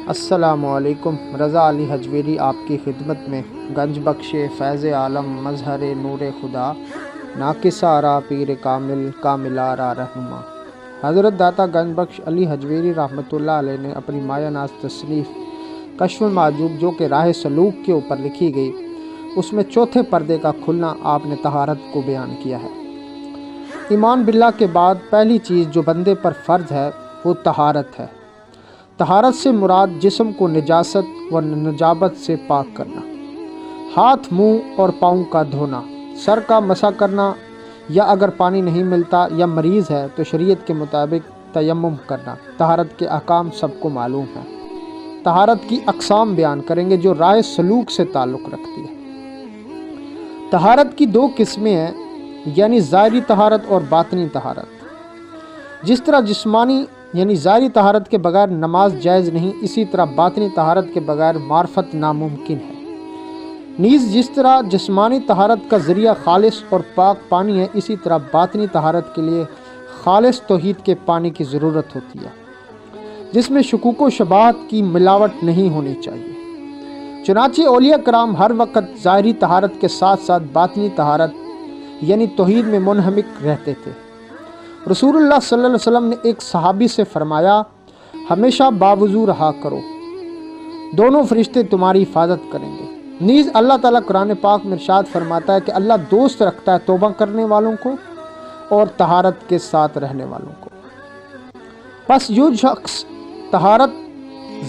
السلام علیکم۔ رضا علی حجویری آپ کی خدمت میں۔ گنج بخش فیض عالم مظہر نور خدا، ناقص آرا پیر کامل کامل آرا رہنما۔ حضرت داتا گنج بخش علی حجویری رحمۃ اللہ علیہ نے اپنی مایہ ناز تصنیف کشف المعجوب جو کہ راہ سلوک کے اوپر لکھی گئی، اس میں چوتھے پردے کا کھلنا آپ نے طہارت کو بیان کیا ہے۔ ایمان باللہ کے بعد پہلی چیز جو بندے پر فرض ہے وہ طہارت ہے۔ طہارت سے مراد جسم کو نجاست و نجابت سے پاک کرنا، ہاتھ منہ اور پاؤں کا دھونا، سر کا مسح کرنا، یا اگر پانی نہیں ملتا یا مریض ہے تو شریعت کے مطابق تیمم کرنا۔ طہارت کے احکام سب کو معلوم ہیں۔ طہارت کی اقسام بیان کریں گے جو راہ سلوک سے تعلق رکھتی ہے۔ طہارت کی دو قسمیں ہیں، یعنی ظاہری طہارت اور باطنی طہارت۔ جس طرح جسمانی یعنی ظاہری طہارت کے بغیر نماز جائز نہیں، اسی طرح باطنی طہارت کے بغیر معرفت ناممکن ہے۔ نیز جس طرح جسمانی طہارت کا ذریعہ خالص اور پاک پانی ہے، اسی طرح باطنی طہارت کے لیے خالص توحید کے پانی کی ضرورت ہوتی ہے، جس میں شکوک و شبہات کی ملاوٹ نہیں ہونی چاہیے۔ چنانچہ اولیاء کرام ہر وقت ظاہری طہارت کے ساتھ ساتھ باطنی طہارت یعنی توحید میں منہمک رہتے تھے۔ رسول اللہ صلی اللہ علیہ وسلم نے ایک صحابی سے فرمایا، ہمیشہ باوضو رہا کرو، دونوں فرشتے تمہاری حفاظت کریں گے۔ نیز اللہ تعالیٰ قرآن پاک میں ارشاد فرماتا ہے کہ اللہ دوست رکھتا ہے توبہ کرنے والوں کو اور طہارت کے ساتھ رہنے والوں کو۔ پس جو شخص طہارت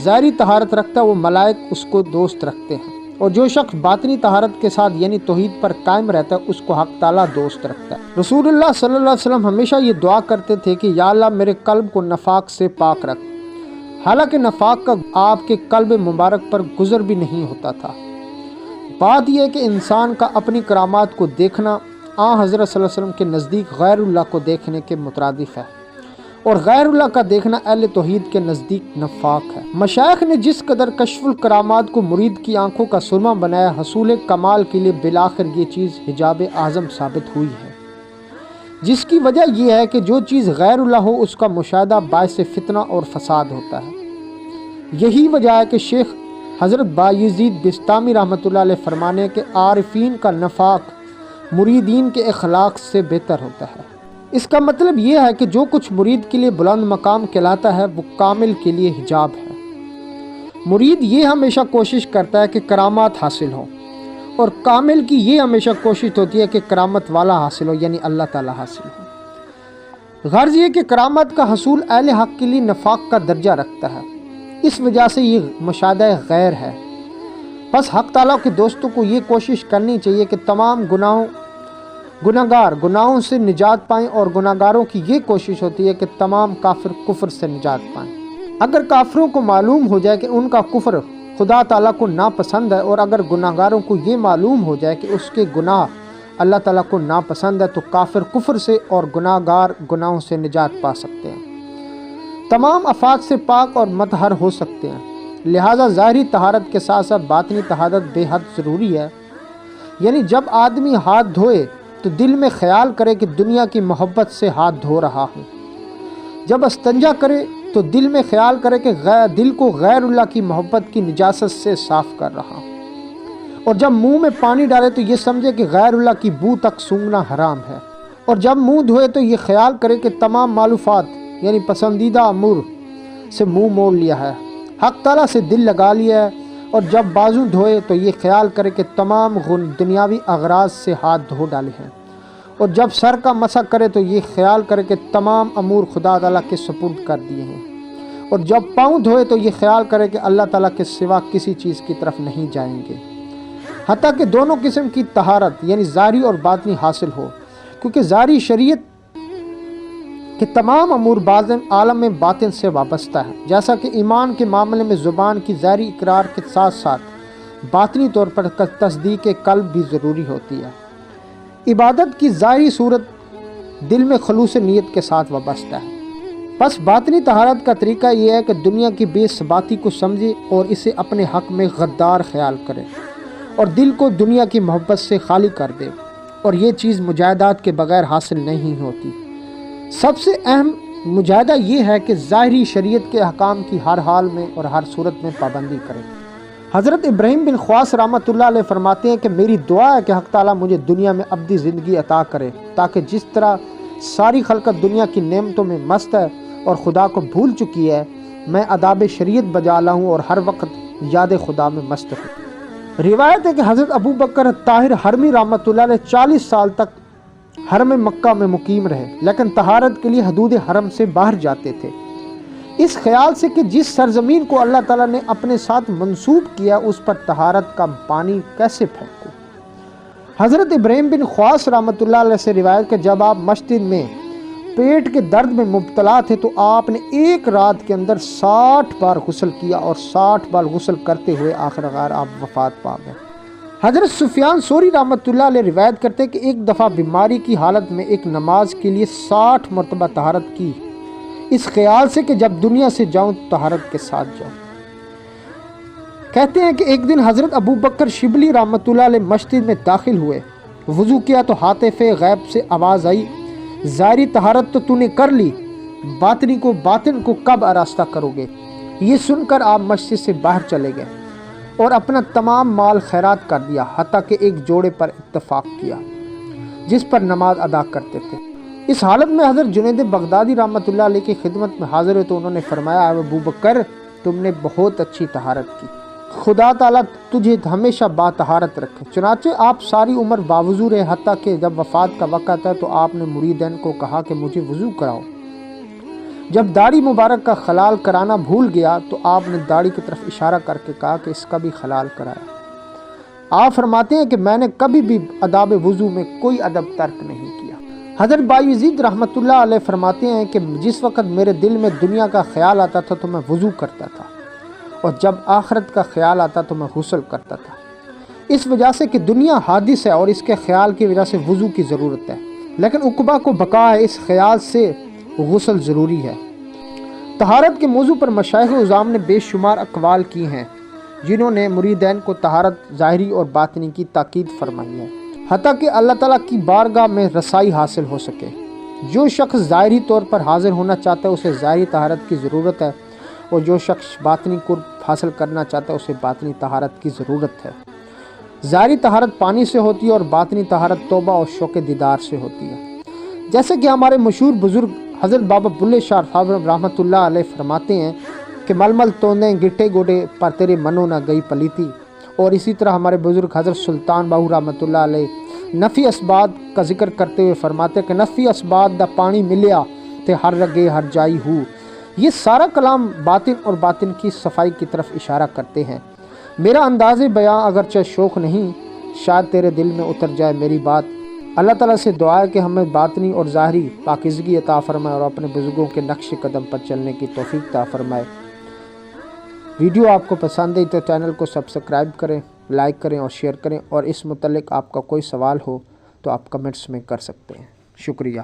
ظاہری طہارت رکھتا ہے وہ ملائک اس کو دوست رکھتے ہیں، اور جو شخص باطنی طہارت کے ساتھ یعنی توحید پر قائم رہتا ہے اس کو حق تعالیٰ دوست رکھتا ہے۔ رسول اللہ صلی اللہ علیہ وسلم ہمیشہ یہ دعا کرتے تھے کہ یا اللہ میرے قلب کو نفاق سے پاک رکھ، حالانکہ نفاق کا آپ کے قلب مبارک پر گزر بھی نہیں ہوتا تھا۔ بات یہ ہے کہ انسان کا اپنی کرامات کو دیکھنا حضرت صلی اللہ علیہ وسلم کے نزدیک غیر اللہ کو دیکھنے کے مترادف ہے، اور غیر اللہ کا دیکھنا اہل توحید کے نزدیک نفاق ہے۔ مشائخ نے جس قدر کشف الکرامات کو مرید کی آنکھوں کا سرما بنایا، حصول کمال کے لیے بالآخر یہ چیز حجاب اعظم ثابت ہوئی ہے، جس کی وجہ یہ ہے کہ جو چیز غیر اللہ ہو اس کا مشاہدہ باعث فتنہ اور فساد ہوتا ہے۔ یہی وجہ ہے کہ شیخ حضرت بایزید بستامی رحمۃ اللہ علیہ فرمانے کہ عارفین کا نفاق مریدین کے اخلاق سے بہتر ہوتا ہے۔ اس کا مطلب یہ ہے کہ جو کچھ مرید کے لیے بلند مقام کہلاتا ہے وہ کامل کے لیے حجاب ہے۔ مرید یہ ہمیشہ کوشش کرتا ہے کہ کرامات حاصل ہوں، اور کامل کی یہ ہمیشہ کوشش ہوتی ہے کہ کرامت والا حاصل ہو، یعنی اللہ تعالیٰ حاصل ہو۔ غرض یہ کہ کرامت کا حصول اہل حق کے لیے نفاق کا درجہ رکھتا ہے، اس وجہ سے یہ مشاہدہ غیر ہے۔ بس حق تعالیٰ کے دوستوں کو یہ کوشش کرنی چاہیے کہ تمام گناہگار گناہوں سے نجات پائیں، اور گناہگاروں کی یہ کوشش ہوتی ہے کہ تمام کافر کفر سے نجات پائیں۔ اگر کافروں کو معلوم ہو جائے کہ ان کا کفر خدا تعالیٰ کو ناپسند ہے، اور اگر گناہگاروں کو یہ معلوم ہو جائے کہ اس کے گناہ اللہ تعالیٰ کو ناپسند ہے، تو کافر کفر سے اور گناہگار گناہوں سے نجات پا سکتے ہیں، تمام آفات سے پاک اور مطہر ہو سکتے ہیں۔ لہٰذا ظاہری طہارت کے ساتھ ساتھ باطنی طہارت بے حد ضروری ہے۔ یعنی جب آدمی ہاتھ دھوئے تو دل میں خیال کرے کہ دنیا کی محبت سے ہاتھ دھو رہا ہوں، جب استنجا کرے تو دل میں خیال کرے کہ دل کو غیر اللہ کی محبت کی نجاست سے صاف کر رہا ہوں، اور جب منہ میں پانی ڈالے تو یہ سمجھے کہ غیر اللہ کی بو تک سونگھنا حرام ہے، اور جب منہ دھوئے تو یہ خیال کرے کہ تمام مالوفات یعنی پسندیدہ امور سے منہ موڑ لیا ہے، حق تعالیٰ سے دل لگا لیا ہے، اور جب بازو دھوئے تو یہ خیال کرے کہ تمام دنیاوی اغراض سے ہاتھ دھو ڈالے ہیں، اور جب سر کا مسح کرے تو یہ خیال کرے کہ تمام امور خدا تعالیٰ کے سپرد کر دیے ہیں، اور جب پاؤں دھوئے تو یہ خیال کرے کہ اللہ تعالیٰ کے سوا کسی چیز کی طرف نہیں جائیں گے، حتیٰ کہ دونوں قسم کی طہارت یعنی ظاہری اور باطنی حاصل ہو، کیونکہ ظاہری شریعت کہ تمام امور عالم باطن سے وابستہ ہے، جیسا کہ ایمان کے معاملے میں زبان کی ظاہری اقرار کے ساتھ ساتھ باطنی طور پر تصدیق قلب بھی ضروری ہوتی ہے۔ عبادت کی ظاہری صورت دل میں خلوص نیت کے ساتھ وابستہ ہے۔ بس باطنی طہارت کا طریقہ یہ ہے کہ دنیا کی بے ثباتی کو سمجھے اور اسے اپنے حق میں غدار خیال کرے، اور دل کو دنیا کی محبت سے خالی کر دے، اور یہ چیز مجاہدات کے بغیر حاصل نہیں ہوتی۔ سب سے اہم مجاہدہ یہ ہے کہ ظاہری شریعت کے احکام کی ہر حال میں اور ہر صورت میں پابندی کریں۔ حضرت ابراہیم بن خواص رحمۃ اللہ علیہ فرماتے ہیں کہ میری دعا ہے کہ حق تعالیٰ مجھے دنیا میں ابدی زندگی عطا کرے، تاکہ جس طرح ساری خلقت دنیا کی نعمتوں میں مست ہے اور خدا کو بھول چکی ہے، میں آداب شریعت بجا لاؤں اور ہر وقت یاد خدا میں مست ہوں۔ روایت ہے کہ حضرت ابو بکر طاہر حرمی رحمۃ اللہ علیہ 40 سال تک حرم مکہ میں مقیم رہے، لیکن طہارت کے لیے حدود حرم سے باہر جاتے تھے، اس خیال سے کہ جس سرزمین کو اللہ تعالیٰ نے اپنے ساتھ منسوب کیا اس پر طہارت کا پانی کیسے پھینکوں۔ حضرت ابراہیم بن خواص رحمۃ اللہ علیہ سے روایت کہ جب آپ مسجد میں پیٹ کے درد میں مبتلا تھے تو آپ نے ایک رات کے اندر 60 بار غسل کیا اور 60 بار غسل کرتے ہوئے آخرکار آپ وفات پا گئے۔ حضرت سفیان ثوری رحمۃ اللہ علیہ روایت کرتے کہ ایک دفعہ بیماری کی حالت میں ایک نماز کے لیے 60 مرتبہ طہارت کی، اس خیال سے کہ جب دنیا سے جاؤں تو طہارت کے ساتھ جاؤں۔ کہتے ہیں کہ ایک دن حضرت ابو بکر شبلی رحمۃ اللہ علیہ مسجد میں داخل ہوئے، وضو کیا تو ہاتف غیب سے آواز آئی، ظاہری طہارت تو نے کر لی، باطن کو کب آراستہ کرو گے؟ یہ سن کر آپ مسجد سے باہر چلے گئے اور اپنا تمام مال خیرات کر دیا، حتیٰ کہ ایک جوڑے پر اتفاق کیا جس پر نماز ادا کرتے تھے۔ اس حالت میں حضرت جنید بغدادی رحمۃ اللہ علیہ کی خدمت میں حاضر ہوئے تو انہوں نے فرمایا، ابو بکر تم نے بہت اچھی طہارت کی، خدا تعالیٰ تجھے ہمیشہ باطہارت رکھے۔ چنانچہ آپ ساری عمر باوضو رہے، حتیٰ کہ جب وفات کا وقت آتا تو آپ نے مریدین کو کہا کہ مجھے وضو کراؤ۔ جب داڑھی مبارک کا خلال کرانا بھول گیا تو آپ نے داڑھی کی طرف اشارہ کر کے کہا کہ اس کا بھی خلال کرایا۔ آپ فرماتے ہیں کہ میں نے کبھی بھی آداب وضو میں کوئی ادب ترک نہیں کیا۔ حضرت بایزید رحمۃ اللہ علیہ فرماتے ہیں کہ جس وقت میرے دل میں دنیا کا خیال آتا تھا تو میں وضو کرتا تھا، اور جب آخرت کا خیال آتا تو میں غسل کرتا تھا، اس وجہ سے کہ دنیا حادث ہے اور اس کے خیال کی وجہ سے وضو کی ضرورت ہے، لیکن عقبہ کو بقا ہے، اس خیال سے غسل ضروری ہے۔ طہارت کے موضوع پر مشائخ اعظام نے بے شمار اقوال کی ہیں، جنہوں نے مریدین کو طہارت ظاہری اور باطنی کی تاکید فرمائی ہے، حتیٰ کہ اللہ تعالیٰ کی بارگاہ میں رسائی حاصل ہو سکے۔ جو شخص ظاہری طور پر حاضر ہونا چاہتا ہے اسے ظاہری طہارت کی ضرورت ہے، اور جو شخص باطنی قرب حاصل کرنا چاہتا ہے اسے باطنی طہارت کی ضرورت ہے۔ ظاہری طہارت پانی سے ہوتی ہے اور باطنی طہارت توبہ اور شوق دیدار سے ہوتی ہے۔ جیسے کہ ہمارے مشہور بزرگ حضرت بابا بلے شاہ صاحب رحمۃ اللہ علیہ فرماتے ہیں کہ ململ توندیں گٹے گوڑے پر تیرے منو نہ گئی پلیتی، اور اسی طرح ہمارے بزرگ حضرت سلطان باہو رحمۃ اللہ علیہ نفی اسباد کا ذکر کرتے ہوئے فرماتے کہ نفی اسباد دا پانی ملیا تے ہر رگے ہر جائی ہو۔ یہ سارا کلام باطن اور باطن کی صفائی کی طرف اشارہ کرتے ہیں۔ میرا انداز بیاں اگرچہ شوق نہیں، شاید تیرے دل میں اتر جائے میری بات۔ اللہ تعالیٰ سے دعا ہے کہ ہمیں باطنی اور ظاہری پاکیزگی عطا فرمائے اور اپنے بزرگوں کے نقش قدم پر چلنے کی توفیق عطا فرمائے۔ ویڈیو آپ کو پسند ہے تو چینل کو سبسکرائب کریں، لائک کریں اور شیئر کریں، اور اس متعلق آپ کا کوئی سوال ہو تو آپ کمنٹس میں کر سکتے ہیں۔ شکریہ۔